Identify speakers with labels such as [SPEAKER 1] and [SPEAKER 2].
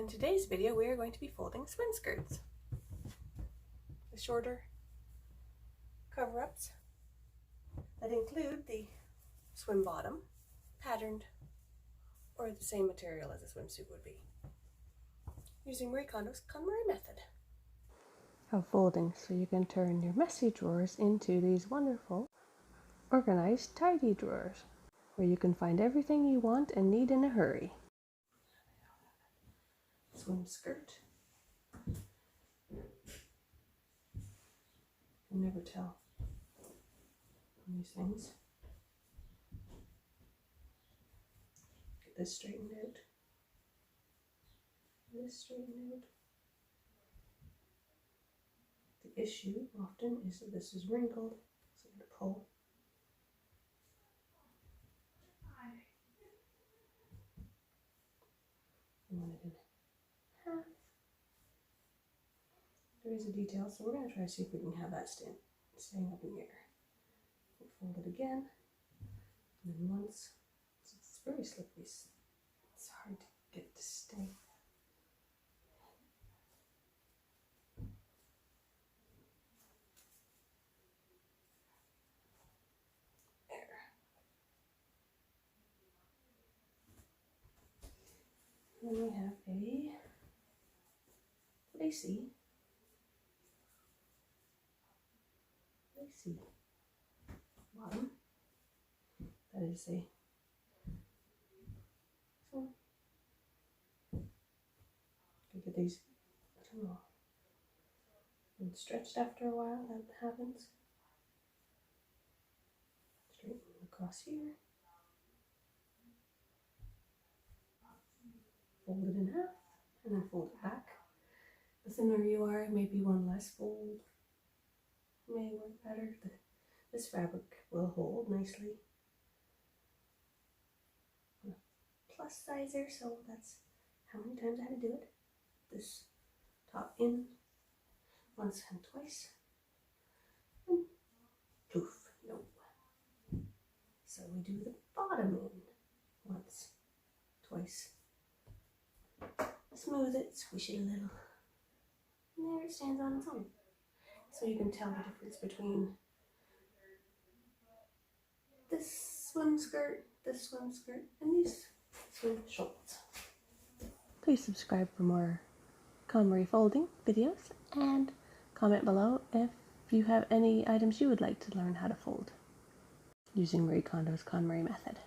[SPEAKER 1] In today's video, we are going to be folding swim skirts. The shorter cover-ups that include the swim bottom, patterned, or the same material as a swimsuit would be, using Marie Kondo's Konmari method of folding, so you can turn your messy drawers into these wonderful, organized, tidy drawers, where you can find everything you want and need in a hurry. Swim skirt. You can never tell on these things. Get this straightened out. This straightened out. The issue often is that this is wrinkled, so I'm going to pull. And then it in half. There is a detail, so we're going to try to see if we can have that staying up in the air. We'll fold it again, and then once. It's very slippery. It's hard to get it to stay. Then we have a lacy bottom. That is a so you get these, I don't know, and stretched after a while. That happens. Straighten across here. Fold it in half and then fold it back. The thinner you are, maybe one less fold may work better. This fabric will hold nicely. I'm a plus sizer, so that's how many times I had to do it. This top in once and twice. And poof, no. So we do the bottom in once, twice. Smooth it, squish it a little, and there it stands on its own. So you can tell the difference between this swim skirt, and these swim shorts. Please subscribe for more Konmari folding videos, and comment below if you have any items you would like to learn how to fold using Marie Kondo's Konmari method.